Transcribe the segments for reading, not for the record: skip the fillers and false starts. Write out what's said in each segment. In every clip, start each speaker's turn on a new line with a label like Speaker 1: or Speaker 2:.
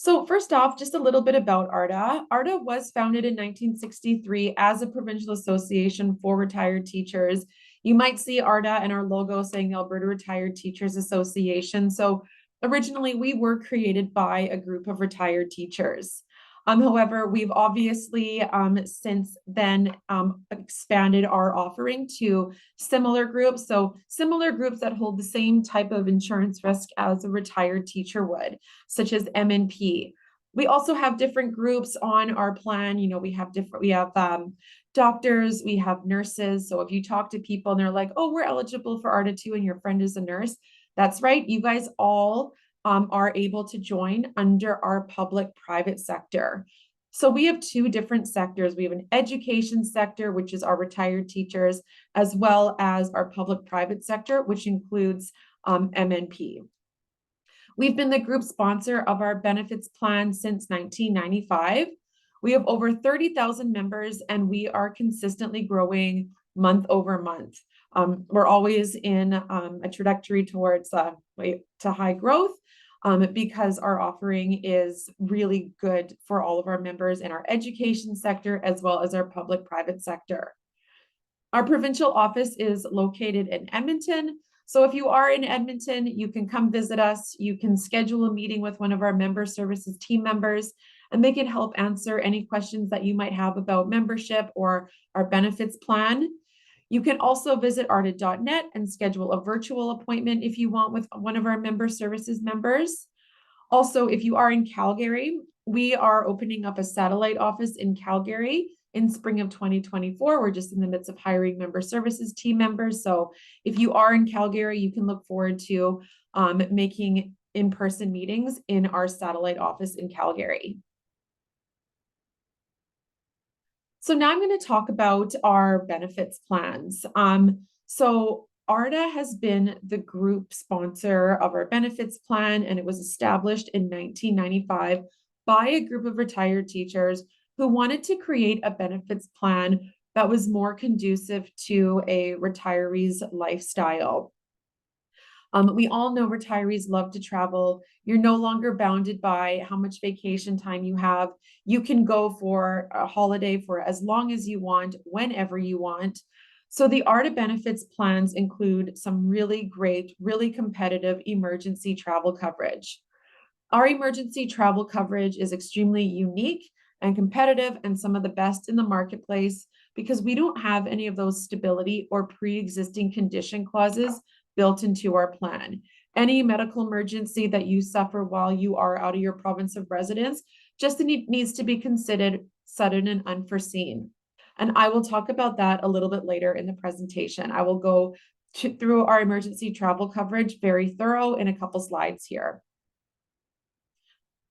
Speaker 1: So first off, just a little bit about ARTA. ARTA was founded in 1963 as a provincial association for retired teachers. You might see ARTA in our logo saying the Alberta Retired Teachers Association. So originally we were created by a group of retired teachers. However, we've obviously since then expanded our offering to similar groups. So similar groups that hold the same type of insurance risk as a retired teacher would, such as MNP. We also have different groups on our plan. You know, we have doctors, we have nurses. So if you talk to people and they're like, oh, we're eligible for ARTA 2 and your friend is a nurse, that's right. You guys all are able to join under our public-private sector. So we have two different sectors. We have an education sector, which is our retired teachers, as well as our public-private sector, which includes MNP. We've been the group sponsor of our benefits plan since 1995. We have over 30,000 members and we are consistently growing month over month. We're always in a trajectory towards to high growth because our offering is really good for all of our members in our education sector as well as our public-private sector. Our provincial office is located in Edmonton. So if you are in Edmonton, you can come visit us. You can schedule a meeting with one of our member services team members, and they can help answer any questions that you might have about membership or our benefits plan. You can also visit arta.net and schedule a virtual appointment if you want with one of our member services members. Also, if you are in Calgary, we are opening up a satellite office in Calgary in spring of 2024. We're just in the midst of hiring member services team members. So if you are in Calgary, you can look forward to making in-person meetings in our satellite office in Calgary. So now I'm going to talk about our benefits plans. So ARTA has been the group sponsor of our benefits plan, and it was established in 1995 by a group of retired teachers who wanted to create a benefits plan that was more conducive to a retiree's lifestyle. We all know retirees love to travel. You're no longer bounded by how much vacation time you have. You can go for a holiday for as long as you want, whenever you want. So the ARTA benefits plans include some really great, really competitive emergency travel coverage. Our emergency travel coverage is extremely unique and competitive and some of the best in the marketplace because we don't have any of those stability or pre-existing condition clauses built into our plan. Any medical emergency that you suffer while you are out of your province of residence just needs to be considered sudden and unforeseen. And I will talk about that a little bit later in the presentation. I will go through our emergency travel coverage very thorough in a couple slides here.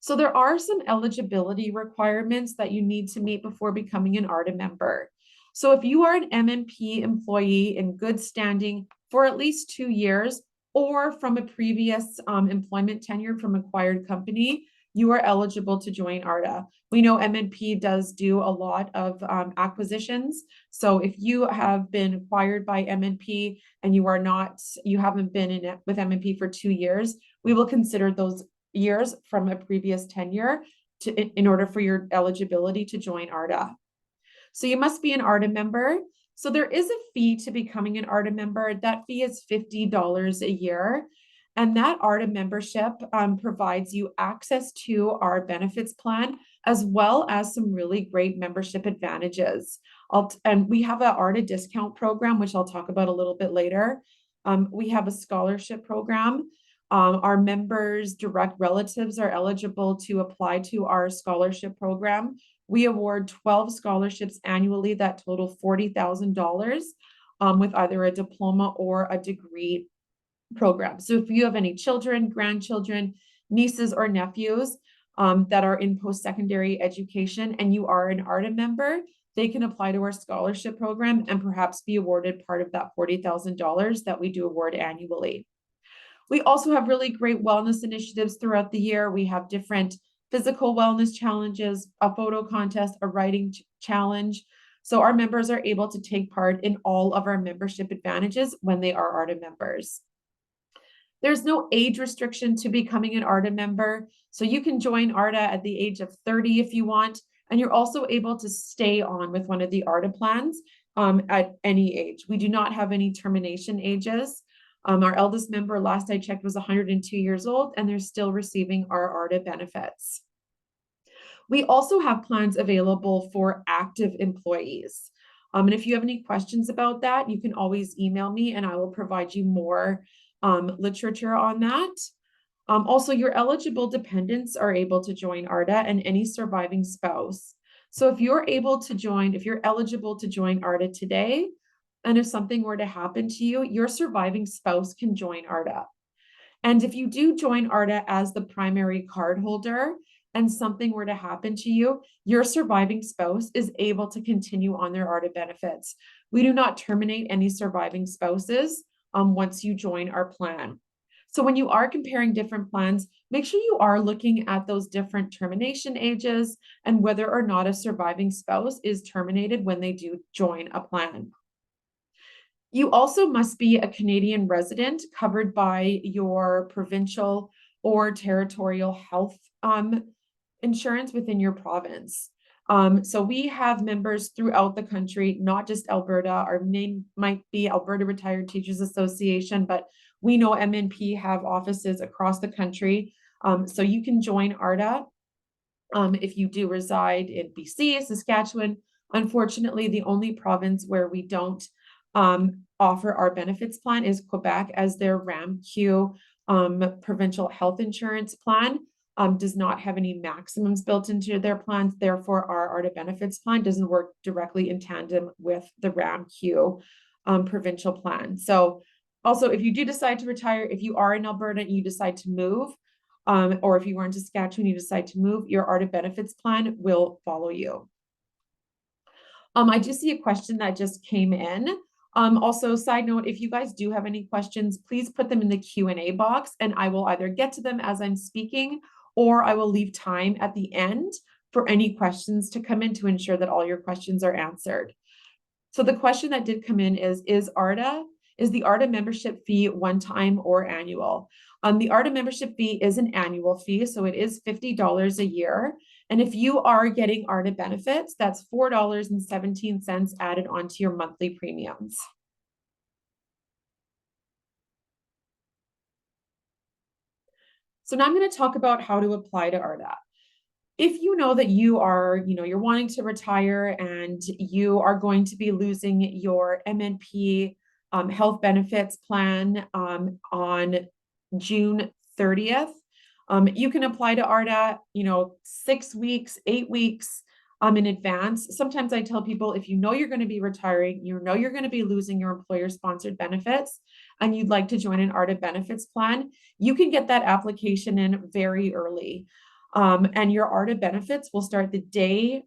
Speaker 1: So there are some eligibility requirements that you need to meet before becoming an ARTA member. So if you are an MNP employee in good standing for at least 2 years or from a previous employment tenure from acquired company, you are eligible to join ARTA. We know MNP does do a lot of acquisitions. So if you have been acquired by MNP and you haven't been in it with MNP for 2 years, we will consider those years from a previous tenure in order for your eligibility to join ARTA. So you must be an ARTA member. So there is a fee to becoming an ARTA member. That fee is $50 a year. And that ARTA membership provides you access to our benefits plan, as well as some really great membership advantages. And we have an ARTA discount program, which I'll talk about a little bit later. We have a scholarship program. Our members' direct relatives are eligible to apply to our scholarship program. We award 12 scholarships annually that total $40,000 with either a diploma or a degree program. So if you have any children, grandchildren, nieces, or nephews that are in post-secondary education and you are an ARTA member, they can apply to our scholarship program and perhaps be awarded part of that $40,000 that we do award annually. We also have really great wellness initiatives throughout the year. We have different physical wellness challenges, a photo contest, a writing challenge. So our members are able to take part in all of our membership advantages when they are ARTA members. There's no age restriction to becoming an ARTA member. So you can join ARTA at the age of 30 if you want. And you're also able to stay on with one of the ARTA plans at any age. We do not have any termination ages. Our eldest member, last I checked, was 102 years old, and they're still receiving our ARTA benefits. We also have plans available for active employees. And if you have any questions about that, you can always email me and I will provide you more literature on that. Also, your eligible dependents are able to join ARTA and any surviving spouse. So if you're able to join, if you're eligible to join ARTA today, and if something were to happen to you, your surviving spouse can join ARTA. And if you do join ARTA as the primary card holder and something were to happen to you, your surviving spouse is able to continue on their ARTA benefits. We do not terminate any surviving spouses once you join our plan. So when you are comparing different plans, make sure you are looking at those different termination ages and whether or not a surviving spouse is terminated when they do join a plan. You also must be a Canadian resident covered by your provincial or territorial health insurance within your province. So we have members throughout the country, not just Alberta. Our name might be Alberta Retired Teachers Association, but we know MNP have offices across the country. So you can join ARTA if you do reside in BC, Saskatchewan. Unfortunately, the only province where we don't offer our benefits plan is Quebec, as their RAMQ provincial health insurance plan does not have any maximums built into their plans. Therefore, our ARTA benefits plan doesn't work directly in tandem with the RAMQ provincial plan. So also, if you do decide to retire, if you are in Alberta and you decide to move, or if you are in Saskatchewan, you decide to move, your ARTA benefits plan will follow you. I do see a question that just came in. Also, side note, if you guys do have any questions, please put them in the Q&A box and I will either get to them as I'm speaking or I will leave time at the end for any questions to come in to ensure that all your questions are answered. So the question that did come in is the ARTA membership fee one-time or annual? The ARTA membership fee is an annual fee, so it is $50 a year. And if you are getting ARTA benefits, that's $4.17 added onto your monthly premiums. So now I'm going to talk about how to apply to ARTA. If you know that you are, you're wanting to retire and you are going to be losing your MNP health benefits plan on June 30th, you can apply to ARTA, 6 weeks, 8 weeks in advance. Sometimes I tell people, if you know you're going to be retiring, you know you're going to be losing your employer-sponsored benefits, and you'd like to join an ARTA benefits plan, you can get that application in very early. And your ARTA benefits will start the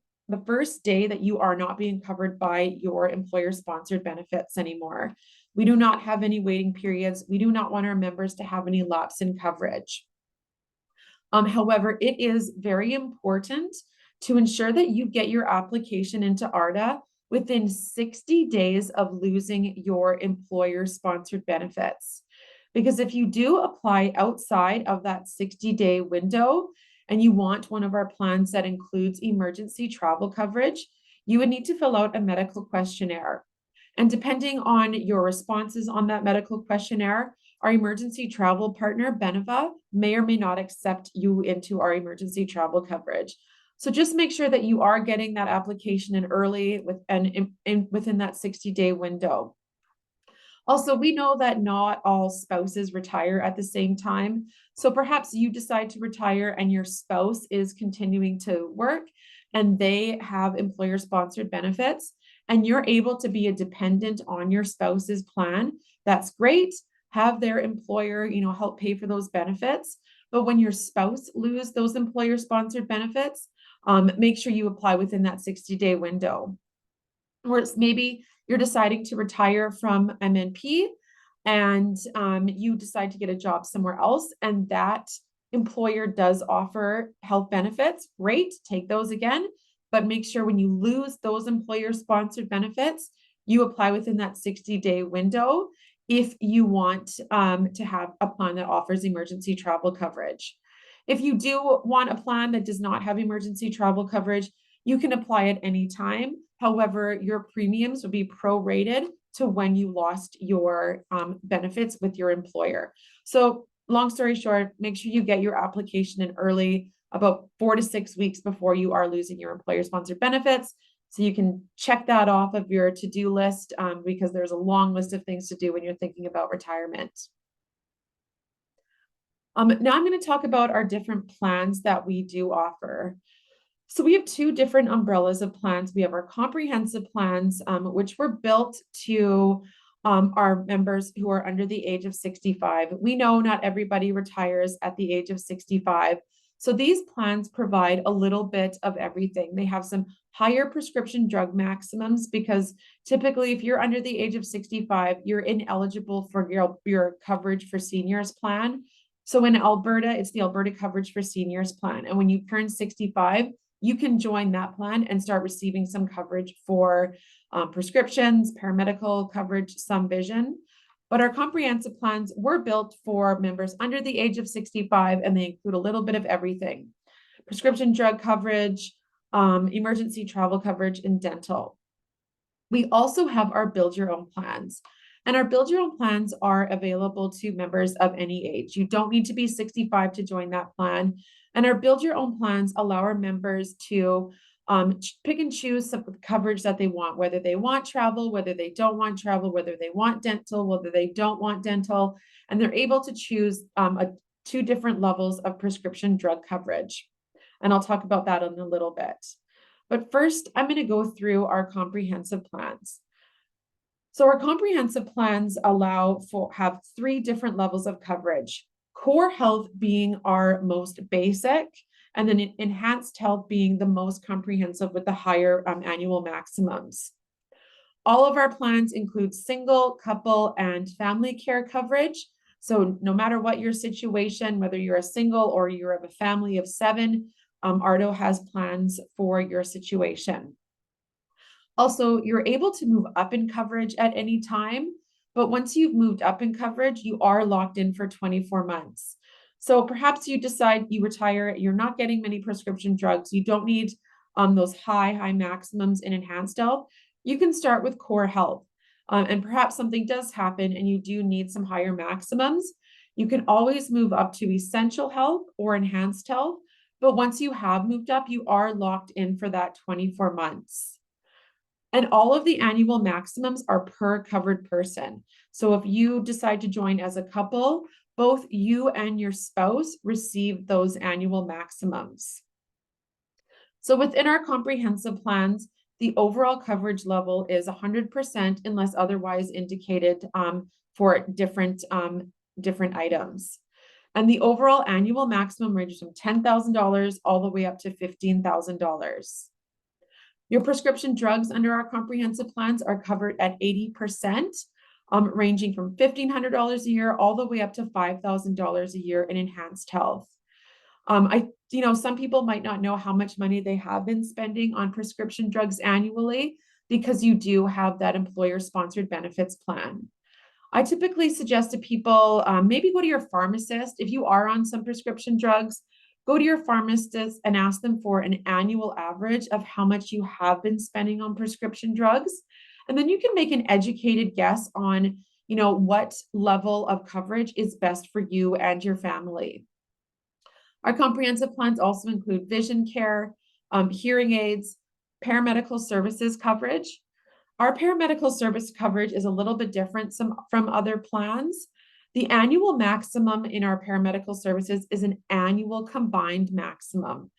Speaker 1: first day that you are not being covered by your employer-sponsored benefits anymore. We do not have any waiting periods. We do not want our members to have any lapse in coverage. However, it is very important to ensure that you get your application into ARTA within 60 days of losing your employer-sponsored benefits. Because if you do apply outside of that 60-day window and you want one of our plans that includes emergency travel coverage, you would need to fill out a medical questionnaire. And depending on your responses on that medical questionnaire, our emergency travel partner, Beneva, may or may not accept you into our emergency travel coverage. So just make sure that you are getting that application in early within that 60-day window. Also, we know that not all spouses retire at the same time. So perhaps you decide to retire and your spouse is continuing to work and they have employer-sponsored benefits and you're able to be a dependent on your spouse's plan. That's great. Have their employer, help pay for those benefits. But when your spouse loses those employer-sponsored benefits, make sure you apply within that 60-day window. Or maybe you're deciding to retire from MNP and you decide to get a job somewhere else and that employer does offer health benefits, great, take those again. But make sure when you lose those employer-sponsored benefits, you apply within that 60-day window if you want to have a plan that offers emergency travel coverage. If you do want a plan that does not have emergency travel coverage, you can apply at any time. However, your premiums would be prorated to when you lost your benefits with your employer. So long story short, make sure you get your application in early, about 4 to 6 weeks before you are losing your employer-sponsored benefits. So you can check that off of your to-do list because there's a long list of things to do when you're thinking about retirement. Now I'm going to talk about our different plans that we do offer. So we have two different umbrellas of plans. We have our comprehensive plans, which were built to our members who are under the age of 65. We know not everybody retires at the age of 65. So these plans provide a little bit of everything. They have some higher prescription drug maximums because typically if you're under the age of 65, you're ineligible for your coverage for seniors plan. So in Alberta, it's the Alberta Coverage for Seniors plan. And when you turn 65, you can join that plan and start receiving some coverage for prescriptions, paramedical coverage, some vision. But our comprehensive plans were built for members under the age of 65, and they include a little bit of everything: prescription drug coverage, emergency travel coverage, and dental. We also have our build your own plans. And our build your own plans are available to members of any age. You don't need to be 65 to join that plan. And our build your own plans allow our members to pick and choose some coverage that they want, whether they want travel, whether they don't want travel, whether they want dental, whether they don't want dental. And they're able to choose two different levels of prescription drug coverage. And I'll talk about that in a little bit. But first, I'm going to go through our comprehensive plans. So our comprehensive plans have three different levels of coverage. Core health being our most basic, and then enhanced health being the most comprehensive with the higher annual maximums. All of our plans include single, couple, and family care coverage. So no matter what your situation, whether you're a single or you're of a family of 7, ARTA has plans for your situation. Also, you're able to move up in coverage at any time, but once you've moved up in coverage, you are locked in for 24 months. So perhaps you decide you retire, you're not getting many prescription drugs, you don't need those high maximums in enhanced health. You can start with core health. And perhaps something does happen and you do need some higher maximums. You can always move up to essential health or enhanced health. But once you have moved up, you are locked in for that 24 months. And all of the annual maximums are per covered person. So if you decide to join as a couple, both you and your spouse receive those annual maximums. So within our comprehensive plans, the overall coverage level is 100% unless otherwise indicated for different items. And the overall annual maximum ranges from $10,000 all the way up to $15,000. Your prescription drugs under our comprehensive plans are covered at 80%, ranging from $1,500 a year all the way up to $5,000 a year in enhanced health. Some people might not know how much money they have been spending on prescription drugs annually because you do have that employer-sponsored benefits plan. I typically suggest to people, maybe go to your pharmacist. If you are on some prescription drugs, go to your pharmacist and ask them for an annual average of how much you have been spending on prescription drugs. And then you can make an educated guess on, what level of coverage is best for you and your family. Our comprehensive plans also include vision care, hearing aids, paramedical services coverage. Our paramedical service coverage is a little bit different from other plans. The annual maximum in our paramedical services is an annual combined maximum.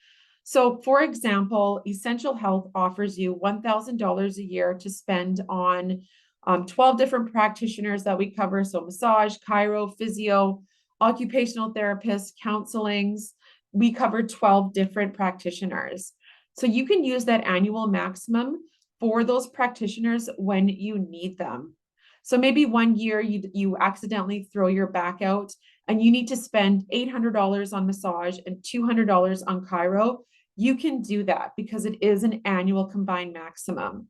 Speaker 1: So for example, Essential Health offers you $1,000 a year to spend on 12 different practitioners that we cover. So massage, chiro, physio, occupational therapists, counselings. We cover 12 different practitioners. So you can use that annual maximum for those practitioners when you need them. So maybe one year you accidentally throw your back out and you need to spend $800 on massage and $200 on chiro. You can do that because it is an annual combined maximum.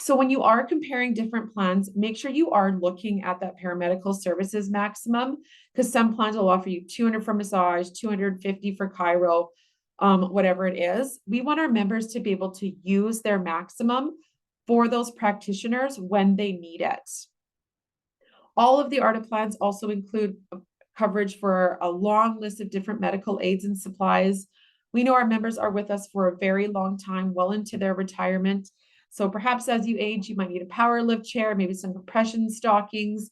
Speaker 1: So when you are comparing different plans, make sure you are looking at that paramedical services maximum, because some plans will offer you 200 for massage, 250 for chiro, whatever it is. We want our members to be able to use their maximum for those practitioners when they need it. All of the ARTA plans also include coverage for a long list of different medical aids and supplies. We know our members are with us for a very long time, well into their retirement. So perhaps as you age, you might need a power lift chair, maybe some compression stockings.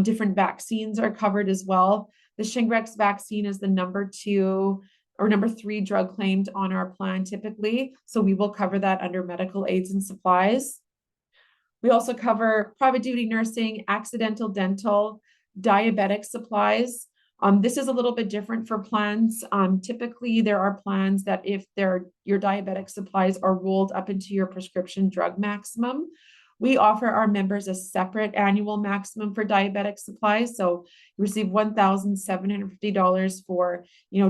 Speaker 1: Different vaccines are covered as well. The Shingrix vaccine is the number 2 or number 3 drug claimed on our plan typically. So we will cover that under medical aids and supplies. We also cover private duty nursing, accidental dental, diabetic supplies. This is a little bit different for plans. Typically, there are plans that if your diabetic supplies are rolled up into your prescription drug maximum, we offer our members a separate annual maximum for diabetic supplies. So you receive $1,750 for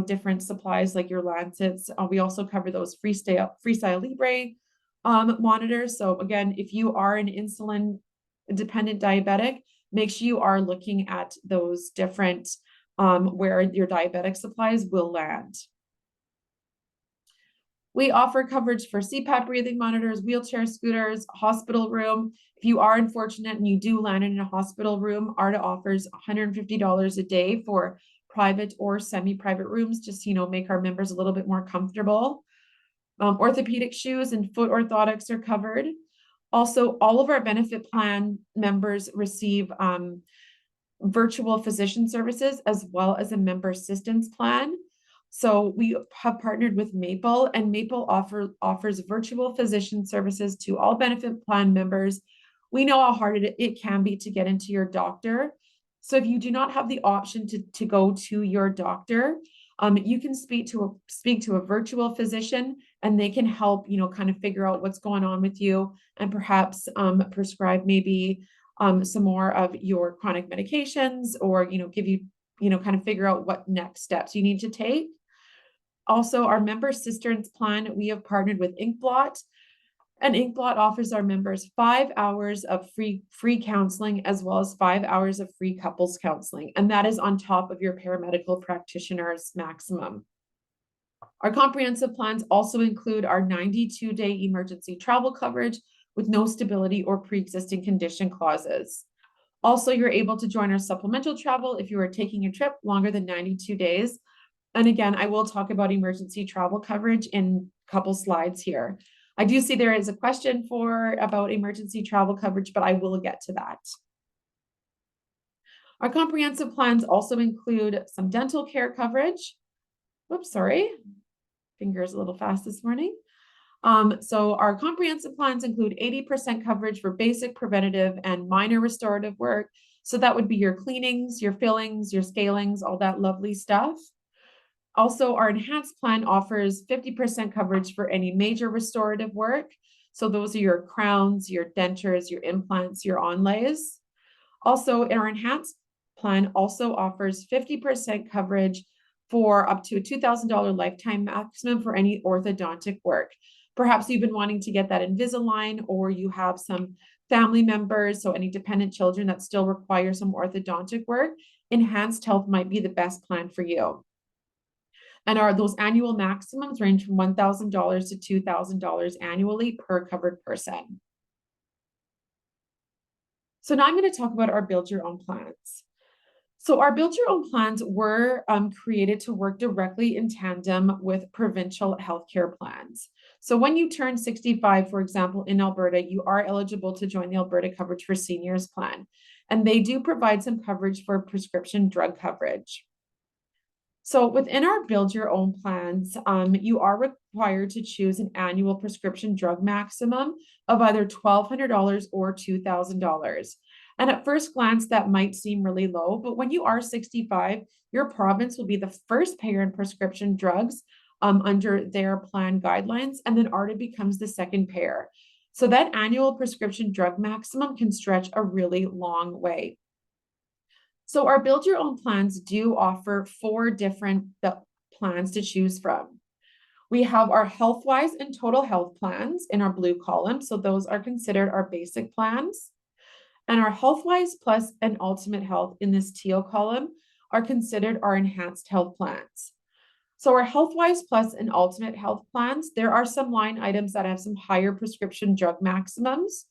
Speaker 1: different supplies like your Lancets. We also cover those Freestyle Libre monitors. So again, if you are an insulin dependent diabetic, make sure you are looking at those different where your diabetic supplies will land. We offer coverage for CPAP breathing monitors, wheelchair scooters, hospital room. If you are unfortunate and you do land in a hospital room, ARTA offers $150 a day for private or semi-private rooms, just make our members a little bit more comfortable. Orthopedic shoes and foot orthotics are covered. Also, all of our benefit plan members receive virtual physician services as well as a member assistance plan. So we have partnered with Maple, and Maple offers virtual physician services to all benefit plan members. We know how hard it can be to get into your doctor. So if you do not have the option to go to your doctor, you can speak to a virtual physician, and they can help, kind of figure out what's going on with you, and perhaps prescribe maybe some more of your chronic medications, or give you, kind of figure out what next steps you need to take. Also, our member assistance plan, we have partnered with Inkblot, and Inkblot offers our members 5 hours of free counseling, as well as 5 hours of free couples counseling, and that is on top of your paramedical practitioner's maximum. Our comprehensive plans also include our 92-day emergency travel coverage with no stability or pre-existing condition clauses. Also, you're able to join our supplemental travel if you are taking a trip longer than 92 days. And again, I will talk about emergency travel coverage in a couple slides here. I do see there is a question about emergency travel coverage, but I will get to that. Our comprehensive plans also include some dental care coverage. Whoops, sorry. Fingers a little fast this morning. So our comprehensive plans include 80% coverage for basic preventative and minor restorative work. So that would be your cleanings, your fillings, your scalings, all that lovely stuff. Also, our enhanced plan offers 50% coverage for any major restorative work. So those are your crowns, your dentures, your implants, your onlays. Also, our enhanced plan also offers 50% coverage for up to a $2,000 lifetime maximum for any orthodontic work. Perhaps you've been wanting to get that Invisalign, or you have some family members, so any dependent children that still require some orthodontic work. Enhanced Health might be the best plan for you. And those annual maximums range from $1,000 to $2,000 annually per covered person. So now I'm going to talk about our Build Your Own plans. So our Build Your Own plans were created to work directly in tandem with provincial healthcare plans. So when you turn 65, for example, in Alberta, you are eligible to join the Alberta Coverage for Seniors plan. And they do provide some coverage for prescription drug coverage. So within our Build Your Own plans, you are required to choose an annual prescription drug maximum of either $1,200 or $2,000. And at first glance, that might seem really low, but when you are 65, your province will be the first payer in prescription drugs under their plan guidelines, and then ARTA becomes the second payer. So that annual prescription drug maximum can stretch a really long way. So our Build Your Own plans do offer 4 different plans to choose from. We have our health-wise and total health plans in our blue column. So those are considered our basic plans. And our health-wise plus and ultimate health in this teal column are considered our enhanced health plans. So our health-wise plus and ultimate health plans, there are some line items that have some higher prescription drug maximums.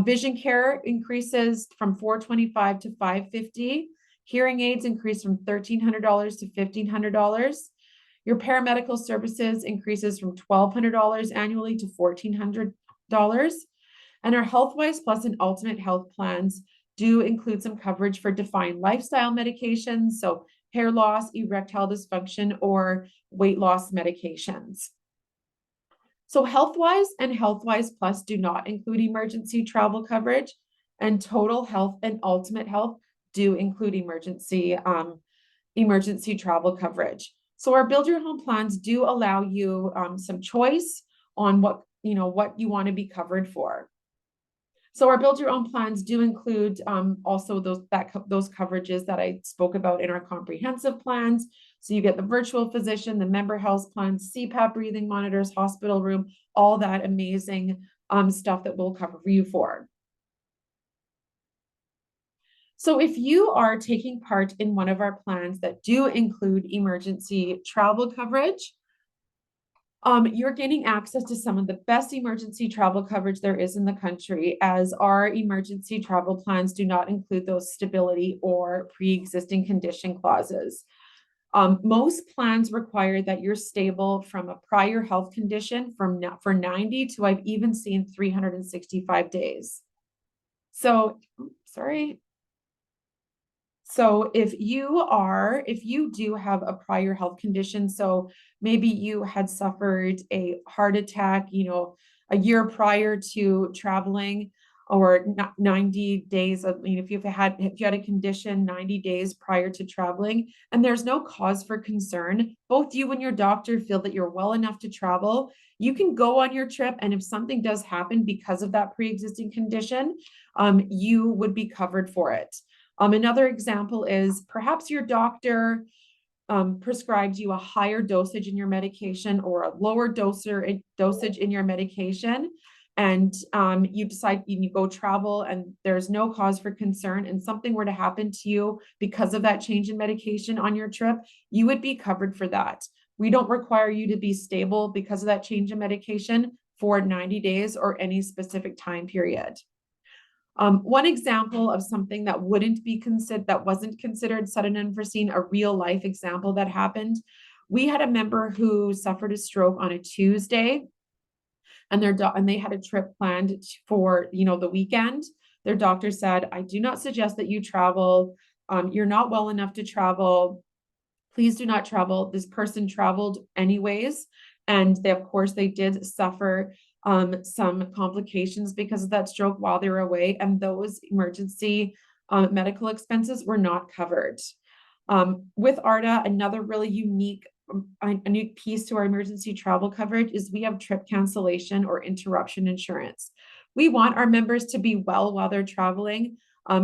Speaker 1: Vision care increases from $425 to $550. Hearing aids increase from $1,300 to $1,500. Your paramedical services increases from $1,200 annually to $1,400. And our health-wise plus and ultimate health plans do include some coverage for defined lifestyle medications, so hair loss, erectile dysfunction, or weight loss medications. So health-wise and health-wise plus do not include emergency travel coverage, and total health and ultimate health do include emergency travel coverage. So our build your home plans do allow you some choice on what you want to be covered for. So our build your own plans do include also those coverages that I spoke about in our comprehensive plans. So you get the virtual physician, the member health plans, CPAP breathing monitors, hospital room, all that amazing stuff that we'll cover you for. So if you are taking part in one of our plans that do include emergency travel coverage, you're gaining access to some of the best emergency travel coverage there is in the country, as our emergency travel plans do not include those stability or pre-existing condition clauses. Most plans require that you're stable from a prior health condition for 90 to, I've even seen, 365 days. So, sorry. So if you do have a prior health condition, so maybe you had suffered a heart attack, a year prior to traveling, or 90 days of, if you had a condition 90 days prior to traveling, and there's no cause for concern, both you and your doctor feel that you're well enough to travel, you can go on your trip. And if something does happen because of that pre-existing condition, you would be covered for it. Another example is perhaps your doctor prescribed you a higher dosage in your medication or a lower dosage in your medication, and you decide you go travel and there's no cause for concern, and something were to happen to you because of that change in medication on your trip, you would be covered for that. We don't require you to be stable because of that change in medication for 90 days or any specific time period. One example of something that wasn't considered sudden and unforeseen, a real life example that happened. We had a member who suffered a stroke on a Tuesday, and they had a trip planned for the weekend. Their doctor said, "I do not suggest that you travel. You're not well enough to travel. Please do not travel." This person traveled anyways, and of course they did suffer some complications because of that stroke while they were away, and those emergency medical expenses were not covered. With ARTA, another really unique piece to our emergency travel coverage is we have trip cancellation or interruption insurance. We want our members to be well while they're traveling.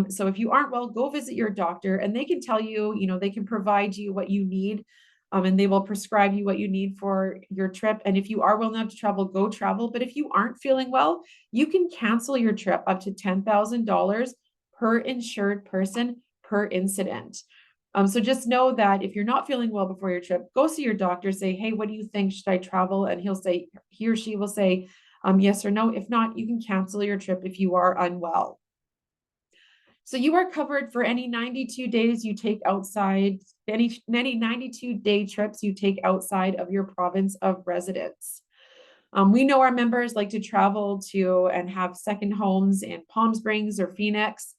Speaker 1: So if you aren't well, go visit your doctor, and they can tell you, they can provide you what you need. And they will prescribe you what you need for your trip. And if you are well enough to travel, go travel. But if you aren't feeling well, you can cancel your trip up to $10,000 per insured person per incident. So just know that if you're not feeling well before your trip, go see your doctor, say, "Hey, what do you think? Should I travel?" And he or she will say yes or no. If not, you can cancel your trip if you are unwell. So you are covered for any 92 days you take outside, any 92-day trips you take outside of your province of residence. We know our members like to travel to and have second homes in Palm Springs or Phoenix,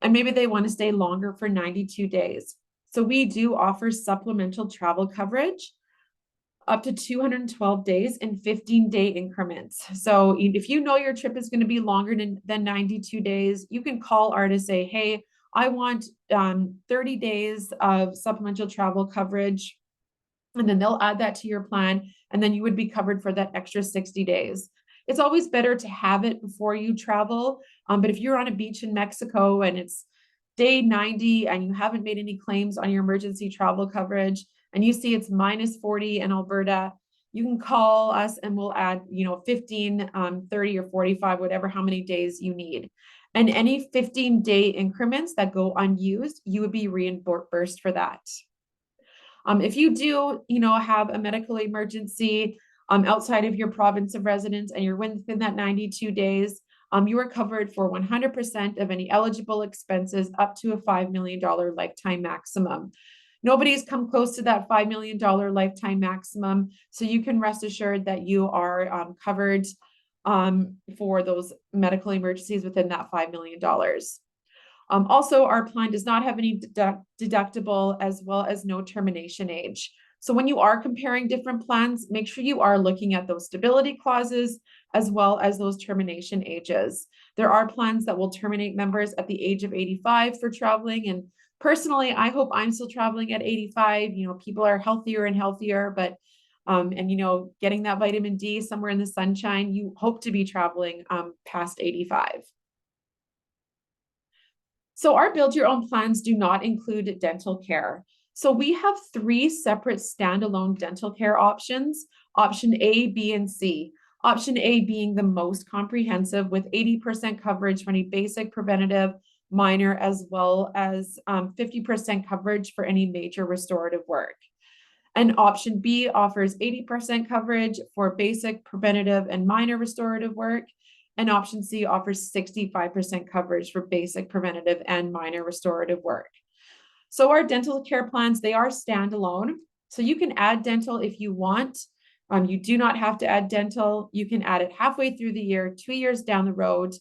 Speaker 1: and maybe they want to stay longer for 92 days. So we do offer supplemental travel coverage up to 212 days in 15-day increments. So if you know your trip is going to be longer than 92 days, you can call ARTA, say, "Hey, I want 30 days of supplemental travel coverage," and then they'll add that to your plan, and then you would be covered for that extra 60 days. It's always better to have it before you travel, but if you're on a beach in Mexico and it's day 90 and you haven't made any claims on your emergency travel coverage, and you see it's -40 in Alberta, You can call us and we'll add, 15, 30 or 45, whatever, how many days you need. And any 15-day increments that go unused, you would be reimbursed for that. If you do, have a medical emergency outside of your province of residence and you're within that 92 days, you are covered for 100% of any eligible expenses up to a $5 million lifetime maximum. Nobody's come close to that $5 million lifetime maximum, so you can rest assured that you are covered for those medical emergencies within that $5 million. Also, our plan does not have any deductible as well as no termination age. So when you are comparing different plans, make sure you are looking at those stability clauses as well as those termination ages. There are plans that will terminate members at the age of 85 for traveling. And personally, I hope I'm still traveling at 85. People are healthier and healthier, but getting that vitamin D somewhere in the sunshine, you hope to be traveling past 85. So our build your own plans do not include dental care. So we have 3 separate standalone dental care options, option A, B, and C. Option A being the most comprehensive with 80% coverage for any basic, preventative, minor, as well as 50% coverage for any major restorative work. And option B offers 80% coverage for basic, preventative, and minor restorative work. And option C offers 65% coverage for basic, preventative, and minor restorative work. So our dental care plans, they are standalone. So you can add dental if you want. You do not have to add dental. You can add it halfway through the year, 2 years down the road.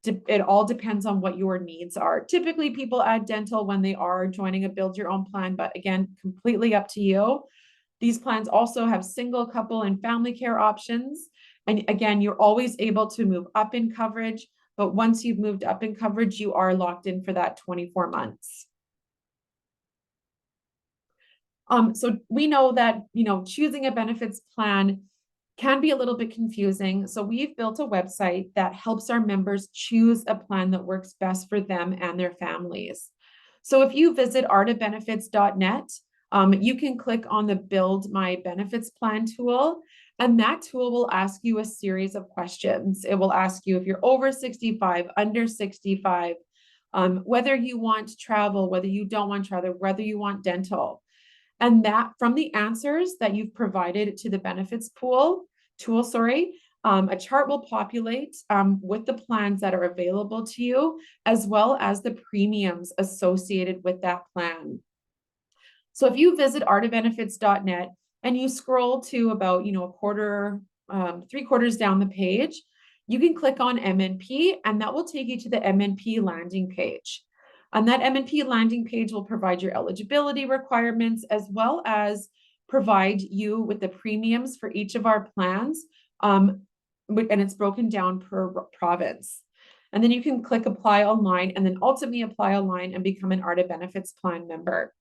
Speaker 1: It all depends on what your needs are. Typically, people add dental when they are joining a build your own plan, but again, completely up to you. These plans also have single, couple, and family care options. And again, you're always able to move up in coverage, but once you've moved up in coverage, you are locked in for that 24 months. So we know that, choosing a benefits plan can be a little bit confusing. So we've built a website that helps our members choose a plan that works best for them and their families. So if you visit artabenefits.net, you can click on the Build My Benefits Plan tool, and that tool will ask you a series of questions. It will ask you if you're over 65, under 65, whether you want travel, whether you don't want travel, whether you want dental. And that from the answers that you've provided to the benefits tool, a chart will populate with the plans that are available to you, as well as the premiums associated with that plan. So if you visit artabenefits.net and you scroll to about, a quarter, 3/4 down the page, you can click on MNP, and that will take you to the MNP landing page. And that MNP landing page will provide your eligibility requirements as well as provide you with the premiums for each of our plans. And it's broken down per province. And then you can click apply online and then ultimately apply online and become an ARTA Benefits Plan member.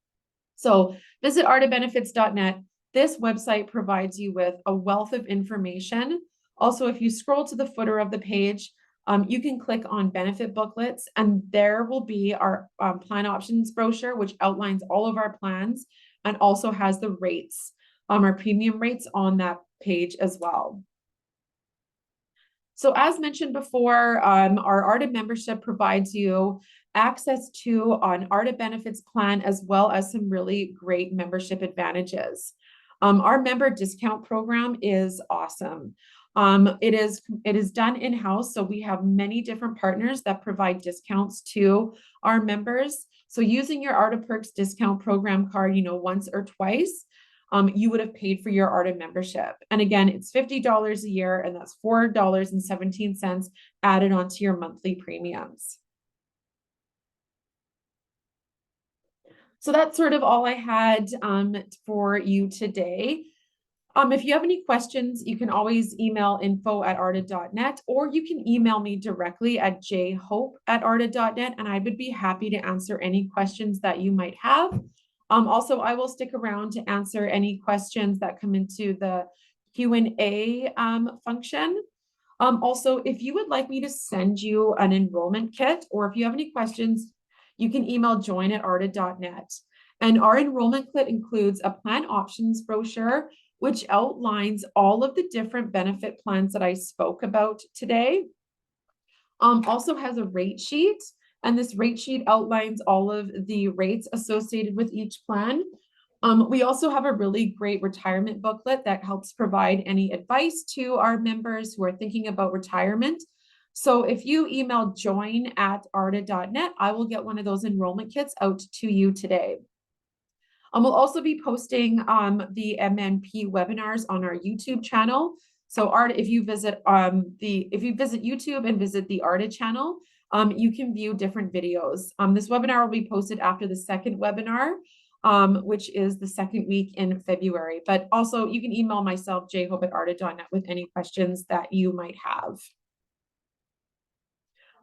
Speaker 1: So visit artabenefits.net. This website provides you with a wealth of information. Also, if you scroll to the footer of the page, you can click on benefit booklets, and there will be our plan options brochure, which outlines all of our plans and also has the rates, our premium rates on that page as well. So as mentioned before, our ARTA membership provides you access to an ARTA benefits plan, as well as some really great membership advantages. Our member discount program is awesome. It is done in-house, so we have many different partners that provide discounts to our members. So using your ARTA Perks discount program card, once or twice, you would have paid for your ARTA membership. And again, it's $50 a year, and that's $4.17 added onto your monthly premiums. So that's sort of all I had for you today. If you have any questions, you can always email info@arta.net, or you can email me directly at jhope@arta.net, and I would be happy to answer any questions that you might have. Also, I will stick around to answer any questions that come into the Q&A function. Also, if you would like me to send you an enrollment kit, or if you have any questions, you can email join@arta.net. And our enrollment kit includes a plan options brochure, which outlines all of the different benefit plans that I spoke about today. Also has a rate sheet, and this rate sheet outlines all of the rates associated with each plan. We also have a really great retirement booklet that helps provide any advice to our members who are thinking about retirement. So if you email join@arta.net, I will get one of those enrollment kits out to you today. We'll also be posting the MNP webinars on our YouTube channel. So ARTA, if you visit YouTube and visit the ARTA channel, you can view different videos. This webinar will be posted after the second webinar, which is the second week in February. But also you can email myself, jhope@arta.net, with any questions that you might have.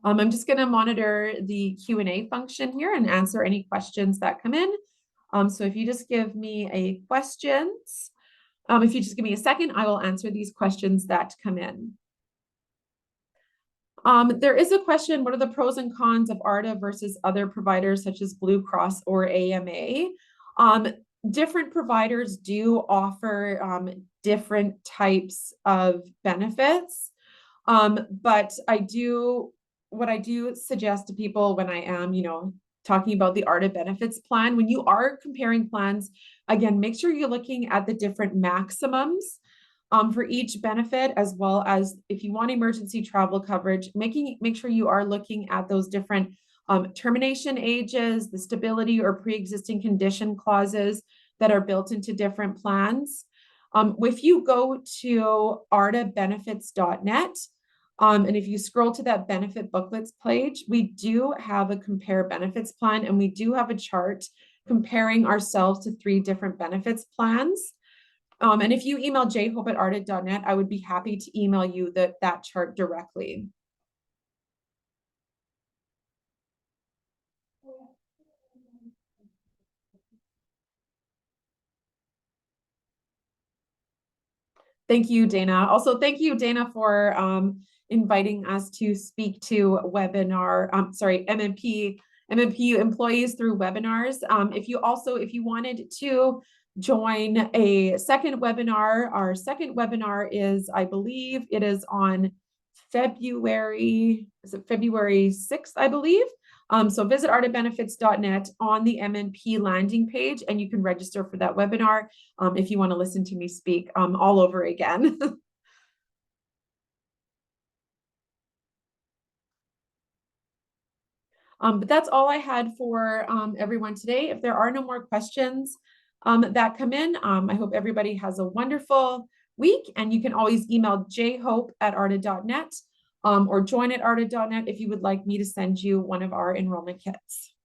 Speaker 1: I'm just going to monitor the Q&A function here and answer any questions that come in. So if you just give me a if you just give me a second, I will answer these questions that come in. There is a question, what are the pros and cons of ARTA versus other providers such as Blue Cross or AMA? Different providers do offer different types of benefits, but what I do suggest to people when I am, talking about the ARTA benefits plan, when you are comparing plans, again, make sure you're looking at the different maximums for each benefit, as well as if you want emergency travel coverage, make sure you are looking at those different termination ages, the stability or pre-existing condition clauses that are built into different plans. If you go to artabenefits.net, and if you scroll to that benefit booklets page, we do have a compare benefits plan, and we do have a chart comparing ourselves to 3 different benefits plans. And if you email jhope@arta.net, I would be happy to email you that chart directly. Thank you, Dana. Also, thank you, Dana, for inviting us to speak to MNP employees through webinars. If you wanted to join a second webinar, our second webinar is, I believe it is on February 6th, I believe. So visit artabenefits.net on the MNP landing page, and you can register for that webinar if you want to listen to me speak all over again. But that's all I had for everyone today. If there are no more questions that come in, I hope everybody has a wonderful week, and you can always email jhope@arta.net or join@arta.net if you would like me to send you one of our enrollment kits.